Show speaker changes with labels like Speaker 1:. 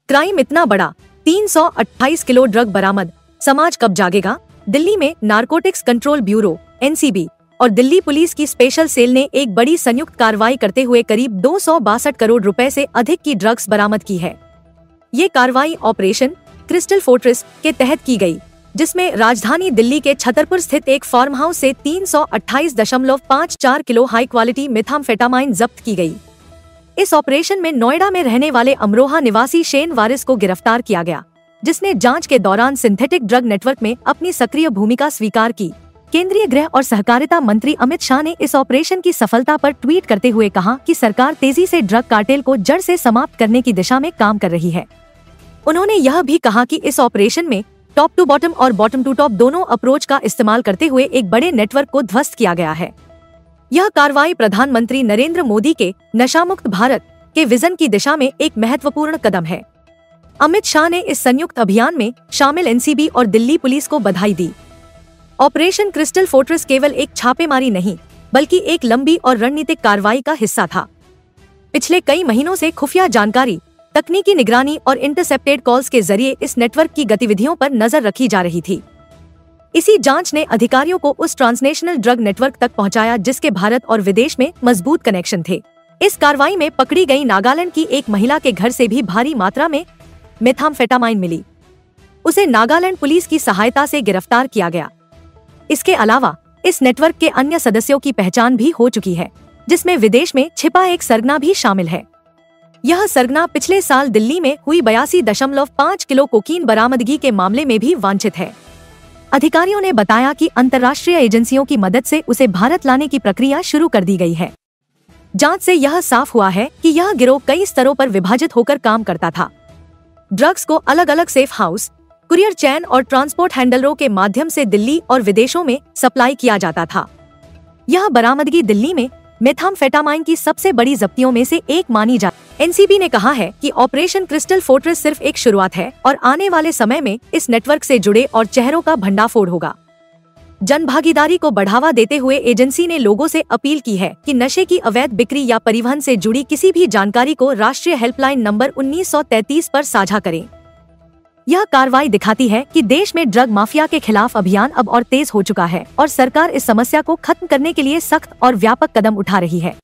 Speaker 1: Crime इतना बड़ा, 328 kilo drug बरामद, समाज कब जागेगा। दिल्ली में नारकोटिक्स कंट्रोल ब्यूरो (एनसीबी) और दिल्ली पुलिस की स्पेशल सेल ने एक बड़ी संयुक्त कार्रवाई करते हुए करीब 262 करोड़ रुपए से अधिक की ड्रग्स बरामद की है। ये कार्रवाई ऑपरेशन क्रिस्टल फोर्ट्रेस के तहत की गई, जिसमें राजधानी दिल्ली के छतरपुर स्थित एक फार्म हाउस से 328.54 किलो हाई क्वालिटी मेथाम्फेटामाइन जब्त की गई। इस ऑपरेशन में नोएडा में रहने वाले अमरोहा निवासी शेन वारिस को गिरफ्तार किया गया, जिसने जांच के दौरान सिंथेटिक ड्रग नेटवर्क में अपनी सक्रिय भूमिका स्वीकार की। केंद्रीय गृह और सहकारिता मंत्री अमित शाह ने इस ऑपरेशन की सफलता पर ट्वीट करते हुए कहा कि सरकार तेजी से ड्रग कार्टेल को जड़ से समाप्त करने की दिशा में काम कर रही है। उन्होंने यह भी कहा कि इस ऑपरेशन में टॉप टू बॉटम और बॉटम टू टॉप दोनों अप्रोच का इस्तेमाल करते हुए एक बड़े नेटवर्क को ध्वस्त किया गया है। यह कार्रवाई प्रधानमंत्री नरेंद्र मोदी के नशामुक्त भारत के विजन की दिशा में एक महत्वपूर्ण कदम है। अमित शाह ने इस संयुक्त अभियान में शामिल एनसीबी और दिल्ली पुलिस को बधाई दी। ऑपरेशन क्रिस्टल फोर्ट्रेस केवल एक छापेमारी नहीं, बल्कि एक लंबी और रणनीतिक कार्रवाई का हिस्सा था। पिछले कई महीनों से खुफिया जानकारी, तकनीकी निगरानी और इंटरसेप्टेड कॉल्स के जरिए इस नेटवर्क की गतिविधियों पर नजर रखी जा रही थी। इसी जांच ने अधिकारियों को उस ट्रांसनेशनल ड्रग नेटवर्क तक पहुंचाया जिसके भारत और विदेश में मजबूत कनेक्शन थे। इस कार्रवाई में पकड़ी गई नागालैंड की एक महिला के घर से भी भारी मात्रा में मेथाम्फेटामाइन मिली। उसे नागालैंड पुलिस की सहायता से गिरफ्तार किया गया। इसके अलावा इस नेटवर्क के अन्य सदस्यों की पहचान भी हो चुकी है, जिसमें विदेश में छिपा एक सरगना भी शामिल है। यह सरगना पिछले साल दिल्ली में हुई 82.5 किलो कोकीन बरामदगी के मामले में भी वांछित है। अधिकारियों ने बताया कि अंतर्राष्ट्रीय एजेंसियों की मदद से उसे भारत लाने की प्रक्रिया शुरू कर दी गई है। जांच से यह साफ हुआ है कि यह गिरोह कई स्तरों पर विभाजित होकर काम करता था। ड्रग्स को अलग अलग सेफ हाउस, कुरियर चैन और ट्रांसपोर्ट हैंडलरों के माध्यम से दिल्ली और विदेशों में सप्लाई किया जाता था। यह बरामदगी दिल्ली में मेथाम्फेटामाइन की सबसे बड़ी जब्तियों में से एक मानी जाती है। एनसीबी ने कहा है कि ऑपरेशन क्रिस्टल फोर्ट्रेस सिर्फ एक शुरुआत है और आने वाले समय में इस नेटवर्क से जुड़े और चेहरों का भंडाफोड़ होगा। जनभागीदारी को बढ़ावा देते हुए एजेंसी ने लोगों से अपील की है कि नशे की अवैध बिक्री या परिवहन से जुड़ी किसी भी जानकारी को राष्ट्रीय हेल्पलाइन नंबर 1933 पर साझा करें। यह कार्रवाई दिखाती है कि देश में ड्रग माफिया के खिलाफ अभियान अब और तेज हो चुका है और सरकार इस समस्या को खत्म करने के लिए सख्त और व्यापक कदम उठा रही है।